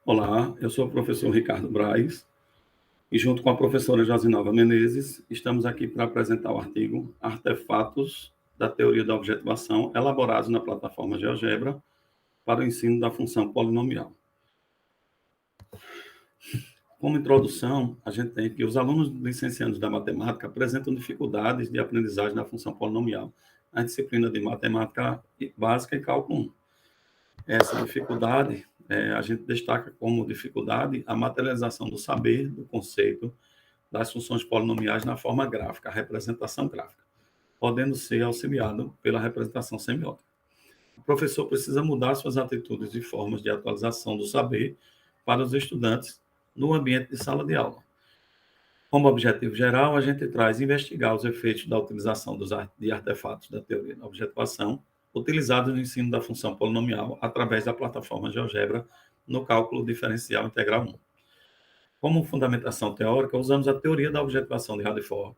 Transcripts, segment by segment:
Olá, eu sou o professor Ricardo Braz e, junto com a professora Josinalva Menezes, estamos aqui para apresentar o artigo Artefatos da Teoria da Objetivação elaborados na plataforma GeoGebra para o ensino da função polinomial. Como introdução, a gente tem que os alunos licenciados da matemática apresentam dificuldades de aprendizagem da função polinomial na disciplina de matemática básica e cálculo 1. Essa dificuldade, a gente destaca como dificuldade a materialização do saber, do conceito das funções polinomiais na forma gráfica, a representação gráfica, podendo ser auxiliado pela representação semiótica. O professor precisa mudar suas atitudes e formas de atualização do saber para os estudantes no ambiente de sala de aula. Como objetivo geral, a gente traz investigar os efeitos da utilização de artefatos da teoria da objetivação utilizados no ensino da função polinomial através da plataforma GeoGebra no cálculo diferencial integral 1. Como fundamentação teórica, usamos a teoria da objetivação de Radiford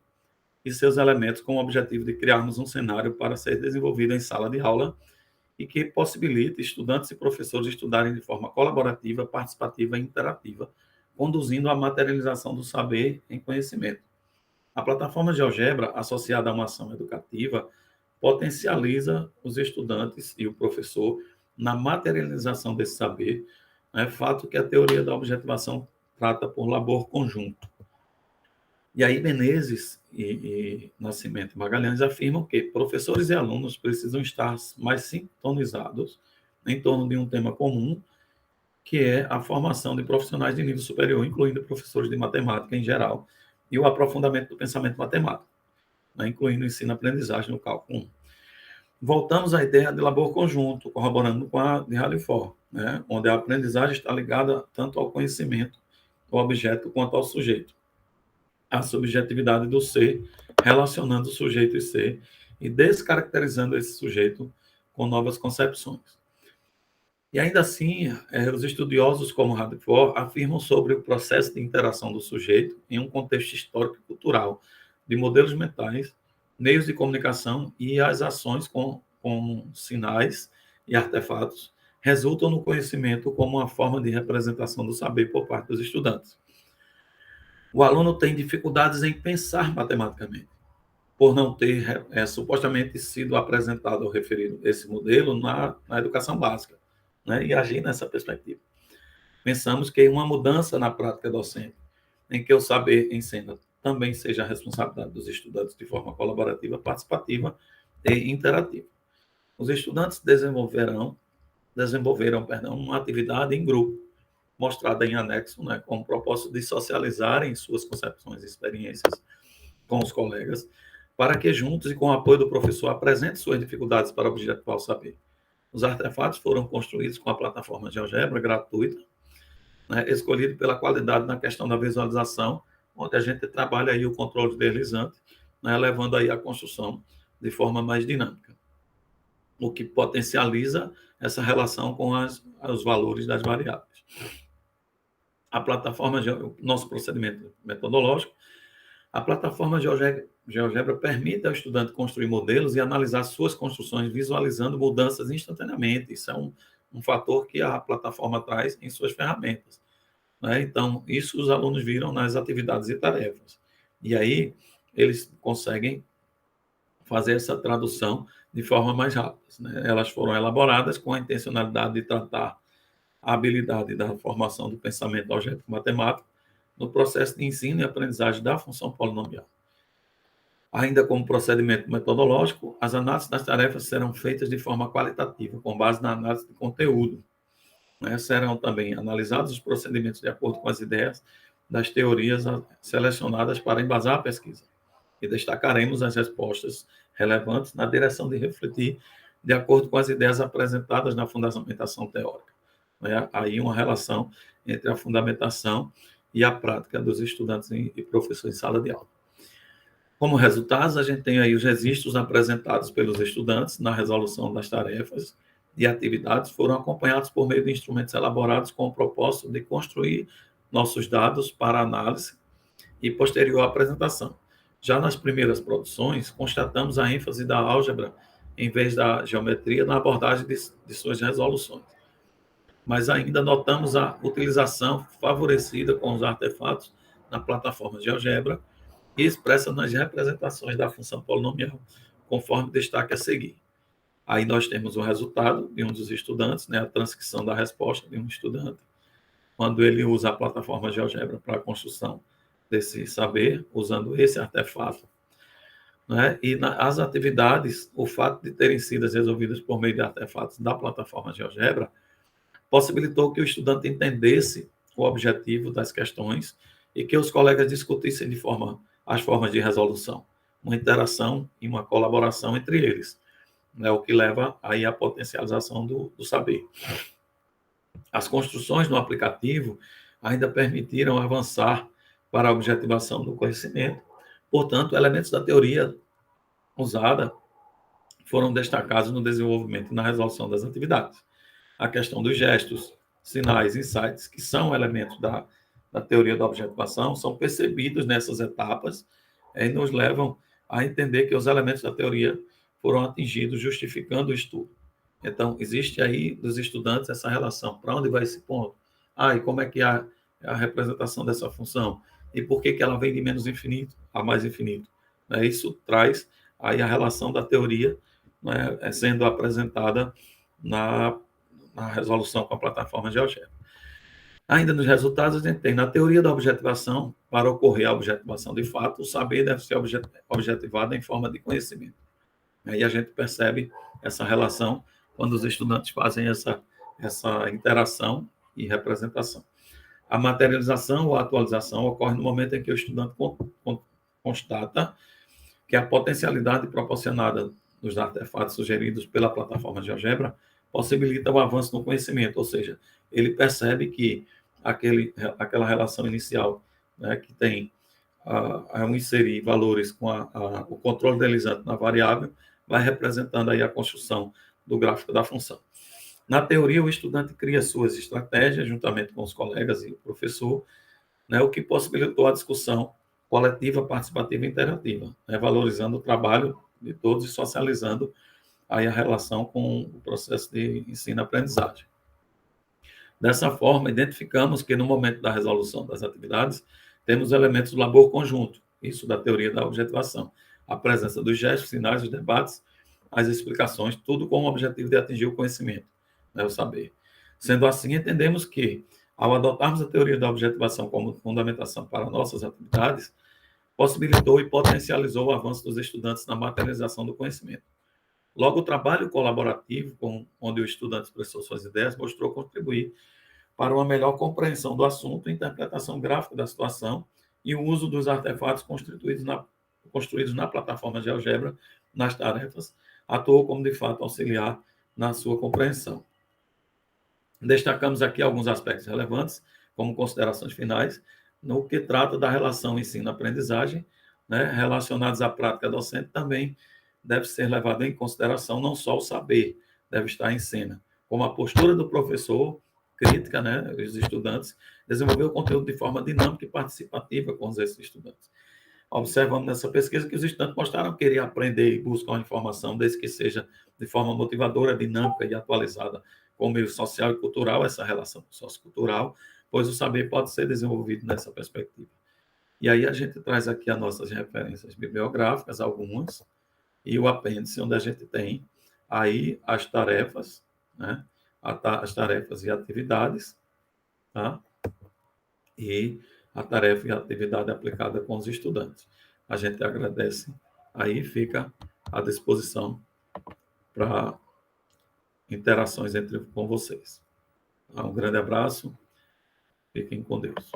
e seus elementos com o objetivo de criarmos um cenário para ser desenvolvido em sala de aula e que possibilite estudantes e professores estudarem de forma colaborativa, participativa e interativa, conduzindo à materialização do saber em conhecimento. A plataforma GeoGebra, associada a uma ação educativa, potencializa os estudantes e o professor na materialização desse saber, fato que a teoria da objetivação trata por labor conjunto. E aí Menezes e Nascimento Magalhães afirmam que professores e alunos precisam estar mais sintonizados em torno de um tema comum, que é a formação de profissionais de nível superior, incluindo professores de matemática em geral, e o aprofundamento do pensamento matemático, incluindo ensino-aprendizagem no cálculo 1. Voltamos à ideia de labor conjunto, corroborando com a de Radiford, onde a aprendizagem está ligada tanto ao conhecimento, ao objeto, quanto ao sujeito. A subjetividade do ser, relacionando sujeito e ser, e descaracterizando esse sujeito com novas concepções. E ainda assim, os estudiosos como Radiford afirmam sobre o processo de interação do sujeito em um contexto histórico e cultural, de modelos mentais, meios de comunicação e as ações com sinais e artefatos resultam no conhecimento como uma forma de representação do saber por parte dos estudantes. O aluno tem dificuldades em pensar matematicamente, por não ter supostamente sido apresentado ou referido esse modelo na educação básica, e agir nessa perspectiva. Pensamos que uma mudança na prática docente, em que o saber ensina também seja a responsabilidade dos estudantes de forma colaborativa, participativa e interativa. Os estudantes desenvolveram uma atividade em grupo, mostrada em anexo, com o propósito de socializarem suas concepções e experiências com os colegas, para que juntos e com o apoio do professor apresentem suas dificuldades para objetivar o saber. Os artefatos foram construídos com a plataforma GeoGebra gratuita, escolhido pela qualidade na questão da visualização, onde a gente trabalha aí o controle deslizante, levando aí a construção de forma mais dinâmica, o que potencializa essa relação com os valores das variáveis. A plataforma, nosso procedimento metodológico, a plataforma GeoGebra permite ao estudante construir modelos e analisar suas construções, visualizando mudanças instantaneamente. Isso é um fator que a plataforma traz em suas ferramentas. Então, isso os alunos viram nas atividades e tarefas. E aí, eles conseguem fazer essa tradução de forma mais rápida. Elas foram elaboradas com a intencionalidade de tratar a habilidade da formação do pensamento lógico matemático no processo de ensino e aprendizagem da função polinomial. Ainda como procedimento metodológico, as análises das tarefas serão feitas de forma qualitativa, com base na análise de conteúdo. Serão também analisados os procedimentos de acordo com as ideias das teorias selecionadas para embasar a pesquisa. E destacaremos as respostas relevantes na direção de refletir de acordo com as ideias apresentadas na fundamentação teórica. Aí uma relação entre a fundamentação e a prática dos estudantes e professores em sala de aula. Como resultados, a gente tem aí os registros apresentados pelos estudantes na resolução das tarefas e atividades, foram acompanhados por meio de instrumentos elaborados com o propósito de construir nossos dados para análise e posterior apresentação. Já nas primeiras produções, constatamos a ênfase da álgebra em vez da geometria na abordagem de suas resoluções. mas ainda notamos a utilização favorecida com os artefatos na plataforma GeoGebra e expressa nas representações da função polinomial, conforme destaque a seguir. Aí nós temos o resultado de um dos estudantes, né, a transcrição da resposta de um estudante, quando ele usa a plataforma GeoGebra para a construção desse saber, usando esse artefato. Né? E as atividades, o fato de terem sido resolvidas por meio de artefatos da plataforma GeoGebra, possibilitou que o estudante entendesse o objetivo das questões e que os colegas discutissem as formas de resolução, uma interação e uma colaboração entre eles, né, o que leva aí à potencialização do saber. As construções no aplicativo ainda permitiram avançar para a objetivação do conhecimento. Portanto, elementos da teoria usada foram destacados no desenvolvimento e na resolução das atividades. A questão dos gestos, sinais, insights, que são elementos da teoria da objetivação, são percebidos nessas etapas e nos levam a entender que os elementos da teoria foram atingidos, justificando o estudo. Então, existe aí dos estudantes essa relação. Para onde vai esse ponto? E como é que é a representação dessa função? E por que ela vem de menos infinito a mais infinito? Isso traz aí a relação da teoria, né, sendo apresentada na resolução com a plataforma GeoGebra. Ainda nos resultados, a gente tem, na teoria da objetivação, para ocorrer a objetivação de fato, o saber deve ser objetivado em forma de conhecimento. Aí a gente percebe essa relação quando os estudantes fazem essa interação e representação. A materialização ou atualização ocorre no momento em que o estudante constata que a potencialidade proporcionada nos artefatos sugeridos pela plataforma GeoGebra possibilita o avanço no conhecimento, ou seja, ele percebe que aquela relação inicial, né, que tem a inserir valores com o controle deslizante na variável, vai representando aí a construção do gráfico da função. Na teoria, o estudante cria suas estratégias, juntamente com os colegas e o professor, né, o que possibilitou a discussão coletiva, participativa e interativa, né, valorizando o trabalho de todos e socializando aí a relação com o processo de ensino-aprendizagem. Dessa forma, identificamos que no momento da resolução das atividades, temos elementos do labor conjunto, isso da teoria da objetivação, a presença dos gestos, sinais, os debates, as explicações, tudo com o objetivo de atingir o conhecimento, né, o saber. Sendo assim, entendemos que, ao adotarmos a teoria da objetivação como fundamentação para nossas atividades, possibilitou e potencializou o avanço dos estudantes na materialização do conhecimento. Logo, o trabalho colaborativo, onde o estudante expressou suas ideias, mostrou contribuir para uma melhor compreensão do assunto, interpretação gráfica da situação e o uso dos artefatos construídos na plataforma GeoGebra nas tarefas, atuou como, de fato, auxiliar na sua compreensão. Destacamos aqui alguns aspectos relevantes, como considerações finais, no que trata da relação ensino-aprendizagem, né, relacionados à prática docente, também deve ser levado em consideração não só o saber, deve estar em cena, como a postura do professor, crítica, né, os estudantes, desenvolver o conteúdo de forma dinâmica e participativa com esses estudantes. Observamos nessa pesquisa que os estudantes mostraram querer aprender e buscar uma informação, desde que seja de forma motivadora, dinâmica e atualizada com o meio social e cultural, essa relação sociocultural, pois o saber pode ser desenvolvido nessa perspectiva. E aí a gente traz aqui as nossas referências bibliográficas, algumas, e o apêndice, onde a gente tem aí as tarefas, né? As tarefas e atividades, tá? E a tarefa e a atividade aplicada com os estudantes. A gente agradece, aí fica à disposição para interações com vocês. Um grande abraço, fiquem com Deus.